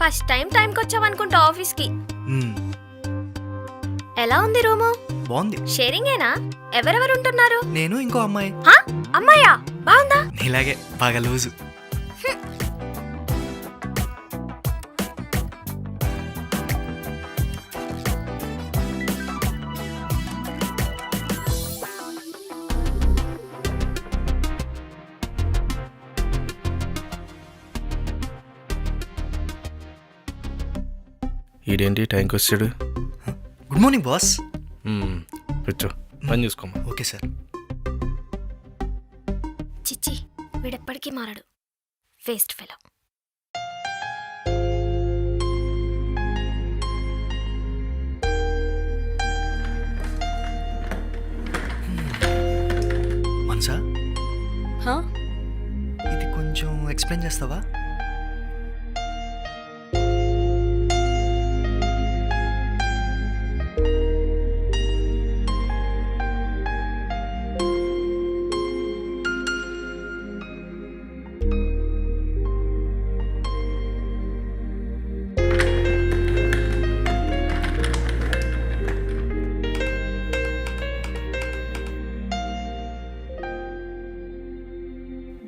First టైంకి వచ్చావనుకుంటా office కి. మ్మ్. ఎలా ఉంది రూము? బాగుంది. షేరింగేనా? ఎవరెవరు ఉంటున్నారు? నేను ఇంకో అమ్మాయి. హా? అమ్మాయా? బాగుందా? నీలాగే బాగా లూజు. ఈడేంటి టైంకి వచ్చాడు? Good morning boss. కూర్చో, పని చూసుకోమా. Okay sir. చిచ్చి, వీడెప్పటికీ మారడు. Waste fellow. మనసా, ఇది కొంచెం ఎక్స్ప్లెయిన్ చేస్తావా?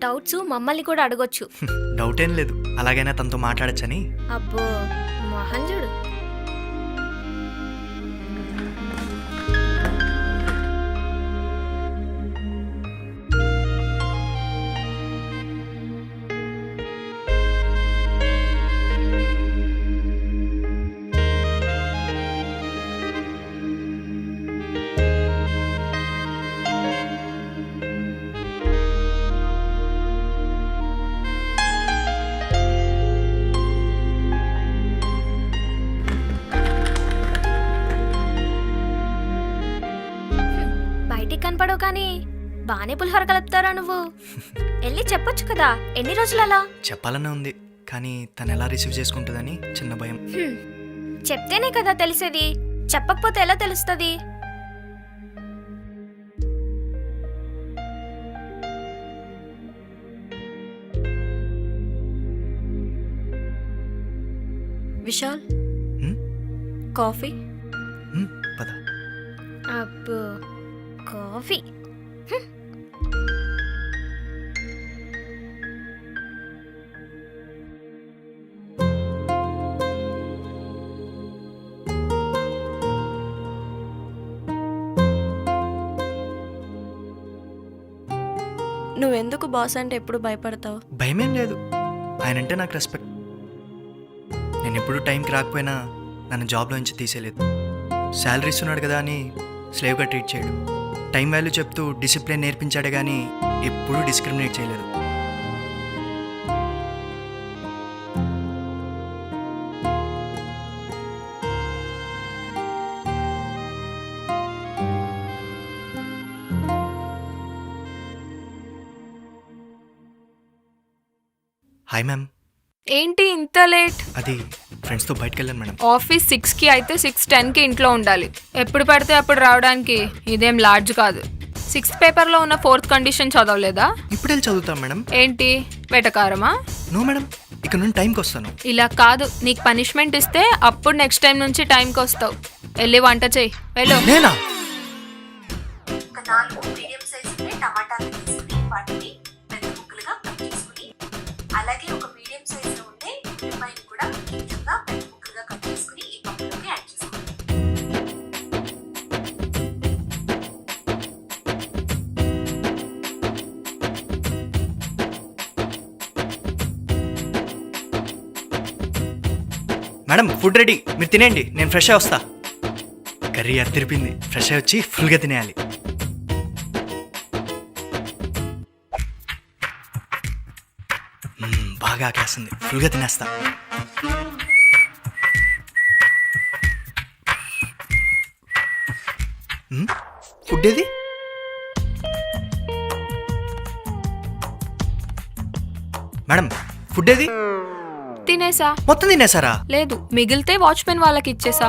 డౌట్స్ మమ్మల్ని కూడా అడగొచ్చు. డౌట్ ఏం లేదు, అలాగైనా తనతో మాట్లాడచ్చని. అబ్బో, మోహన్ చూడు. బయటికి కనపడవు కానీ బానే పులిహోర కలుపుతారా నువ్వు? వెళ్ళి చెప్పొచ్చు కదా. ఎన్ని రోజులు అలా? చెప్పాలనే ఉంది, కానీ తను ఎలా రిసీవ్ చేసుకుంటుందని చిన్న భయం. చెప్తేనే కదా తెలిసేది, చెప్పకపోతే ఎలా తెలుస్తుంది? విశాల్, హ్మ్? కాఫీ. పద. అబ్బో, కాఫీ. నువ్వెందుకు బాస్ అంటే ఎప్పుడు భయపడతావు? భయమేం లేదు, ఆయనంటే నాకు రెస్పెక్ట్. నేను ఎప్పుడు టైంకి రాకపోయినా నన్ను జాబ్లో నుంచి తీసేయలేదు. శాలరీ ఇస్తున్నాడు కదా అని స్లేవ్గా ట్రీట్ చేయడు. టైం వాల్యూ చెప్తూ డిసిప్లిన్ నేర్పించాడే కానీ ఎప్పుడూ డిస్క్రిమినేట్ చేయలేదు. Hi ma'am. ఏంటి ఇంత లేట్? అది ఫ్రెండ్స్తో బయటకు వెళ్ళాను మేడం. ఆఫీస్ 6కి అయితే 6:10కి ఇంట్లో ఉండాలి. ఎప్పుడు పడితే అప్పుడు రావడానికి ఇదేం లాడ్జ్ కాదు. 6th పేపర్లో ఉన్న 4th కండిషన్ చదవలేదా? ఇప్పుడు వెళ్ళి చదువుతాం మేడం. ఏంటి వెటకారమా? నో మేడం, ఇక నుండి టైంకి వస్తాను. ఇలా కాదు, నీకు పనిష్మెంట్ ఇస్తే అప్పుడు నెక్స్ట్ టైం నుంచి టైంకి వస్తావు. వెళ్ళి వంట చెయ్యి, వెళ్ళు. నేనా? ఒక 4 మీడియం సైజ్ టమాటాలు తీసుకుని వాటిని పెద్ద ముక్కలుగా కట్ చేసుకుని, అలాగే ఒక మీడియం సైజులో ఉండే ఉల్లిపాయలు కూడా ఈ విధంగా పెద్ద ముక్కలుగా కట్ చేసుకుని ఈ పప్పులోకి యాడ్ చేసుకోండి. మేడం ఫుడ్ రెడీ, మీరు తినేయండి, నేను ఫ్రెష్ అయ్యి వస్తా. కర్రీ అదిరిపింది, ఫ్రెష్ అయ్యి వచ్చి ఫుల్గా తినేయాలి. బాగా ఆకేస్తుంది, ఫుల్గా తినేస్తా. ఫుడ్ ఏది? మేడం ఫుడ్ ఏది? తినేసా? మొత్తం తినేసారా? లేదు, మిగిలితే వాచ్మెన్ వాళ్ళకి ఇచ్చేసా.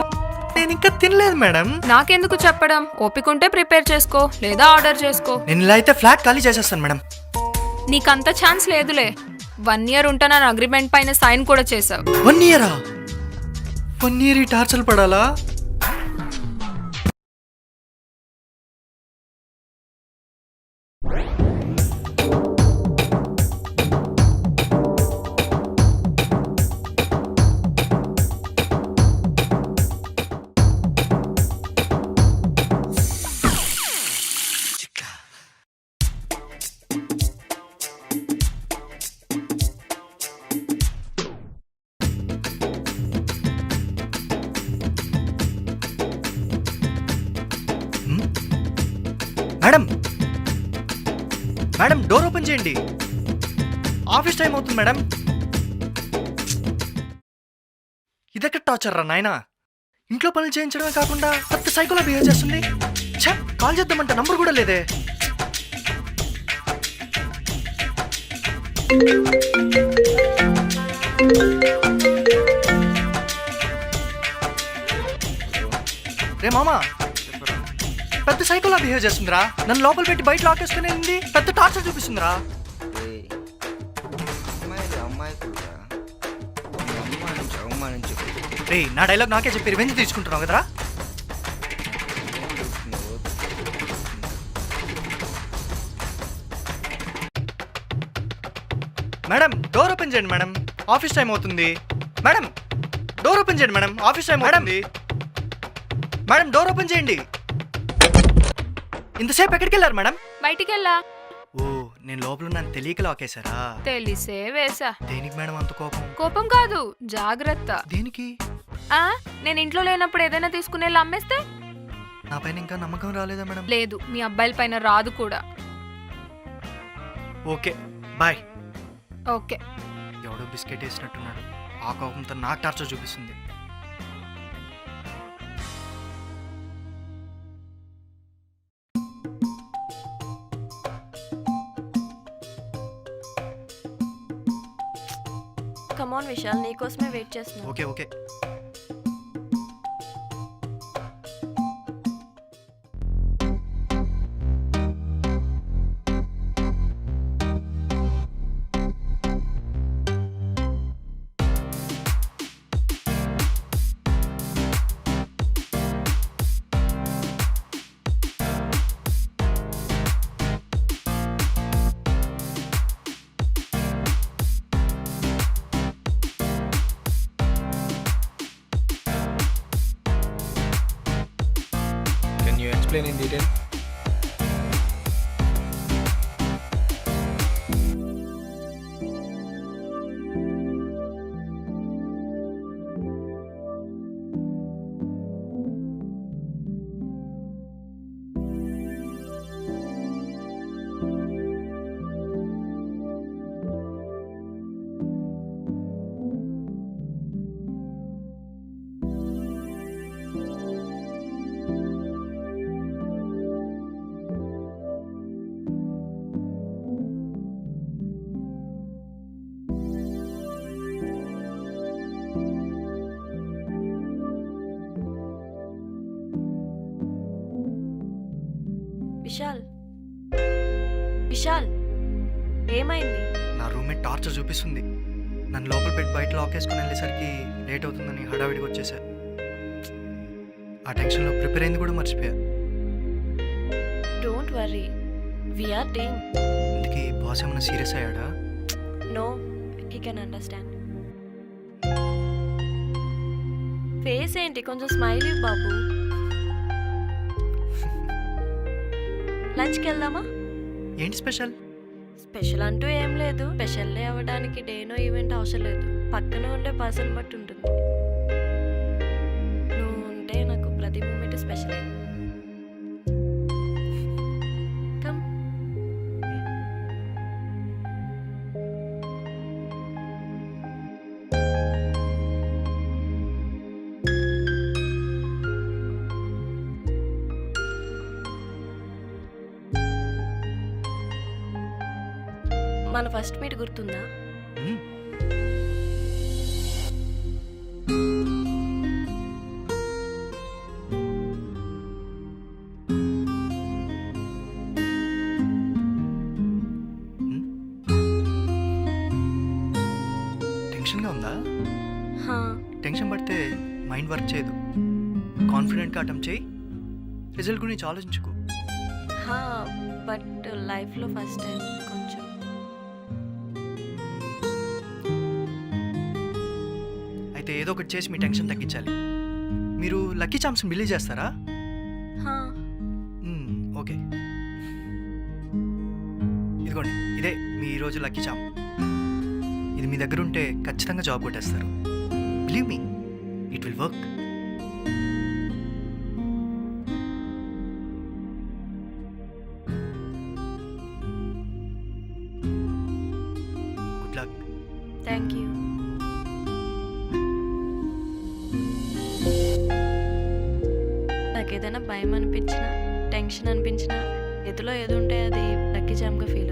నేను ఇంకా తినలేదు మేడం. నాకెందుకు చెప్పడం? ఓపికంటే ప్రిపేర్ చేసుకో, లేదా ఆర్డర్ చేసుకో. నేను ఇలా అయితే ఫ్లాట్ ఖాళీ చేసేస్తాను మేడం. నీకంత ఛాన్స్ లేదులే. 1 year ఉంటానని అగ్రిమెంట్ పైన సైన్ కూడా చేసావు. 1 year? 1 year ఈ టార్చర్ పడాలా? మేడం మేడం డోర్ ఓపెన్ చేయండి. ఆఫీస్ టైం అవుతుంది మేడం. ఇదెక్కడ టార్చర్ రా నాయనా? ఇంట్లో పనులు చేయించడమే కాకుండా పెద్ద సైకోలా బిహేవ్ చేస్తుంది. ఛే, కాల్ చేద్దామంటే నంబర్ కూడా లేదే. రే మామా, పెద్ద సైకోలా బిహేవ్ చేస్తుందిరా. నన్ను లోపల పెట్టి బయట లాకేసుకుని వెళ్ళింది. పెద్ద టార్చర్ చూపిస్తుందిరా. రే, నా డైలాగ్ నాకే చెప్పి రివెంజ్ తీసుకుంటున్నావు కదరా? మేడం డోర్ ఓపెన్ చేయండి మేడం, ఆఫీస్ టైం అవుతుంది. మేడం డోర్ ఓపెన్ చేయండి మేడం, ఆఫీస్ టైం అవుతుంది. మేడం డోర్ ఓపెన్ చేయండి. ఇంతసేపు ఎక్కడికి వెళ్ళారు మేడం? బయటికి వెళ్ళా. ఓ, నేను లోపల నన్ను తెలియక లాకేశారా? తెలిసే వేసా. దేనికి మేడం అంత కోపం? కోపం కాదు, జాగ్రత్త. దేనికి? నేను ఇంట్లో లేనప్పుడు ఏదైనా తీసుకునే అమ్మేస్తే? నా పైన ఇంకా నమ్మకం రాలేదా మేడం? లేదు, మీ అబ్బాయిల పైన రాదు కూడా. Okay boy. ఓకే. ఎవడో బిస్కెట్ వేసినట్టున్నాడు. ఆ కోపంతో నాకు టార్చర్ చూపిస్తుంది. కమాన్ విశాల్, నీకోసమే వెయిట్ చేస్తున్నా. Okay okay. Can you explain in detail? Vishal, Vishal, ఏమైంది? నా రూమ్మేట్ టార్చర్ చూపిస్తుంది. నన్ను లోపల పెట్టి బయట లాకేసుకుని వెళ్ళేసరికి లేట్ అవుతుందని హడావిడికి వచ్చేసా. ఆ టెన్షన్లో ప్రిపేర్ అయింది కూడా మర్చిపోయా. Don't worry, we are team. ఇందుకే బాస్ ఏమైనా సీరియస్ అయ్యాడా? No, he can understand. Face ఏంటి, కొంచెం స్మైల్ బాబు. లంచ్కి వెళ్దామా? ఏంటి స్పెషల్? స్పెషల్ అంటూ ఏం లేదు. స్పెషల్ డే అవ్వడానికి డేనో ఈవెంట్ అవసరం లేదు. పక్కన ఉండే పర్సన్ బట్టి ఉంటుంది. నువ్వు ఉంటే నాకు ప్రతి మూమెంట్ స్పెషల్. కమ్. మన ఫస్ట్ మీట్ గుర్తుందా? మ్మ్. మైండ్ వర్క్ చేయదు. కాన్ఫిడెంట్గా అటెంప్ట్ చేయి, రిజల్ట్ గురించి ఆలోచించుకో. బట్ లైఫ్లో ఫస్ట్ టైం కొంచెం అయితే ఏదో ఒకటి చేసి మీ టెన్షన్ తగ్గించాలి. మీరు లక్కీ చామ్స్ని బిలీవ్ చేస్తారా? హా, ఓకే, ఇదిగోండి, ఇదే మీ ఈరోజు లక్కీ చామ్. ఇది మీ దగ్గర ఉంటే ఖచ్చితంగా జాబ్ కొట్టేస్తారు. Believe me, it will work. Good luck. Thank you. నాకు ఏదైనా భయం అనిపించినా, టెన్షన్ అనిపించినా, ఎదులో ఏది ఉంటే అది లక్కీ జామ్గా ఫీల్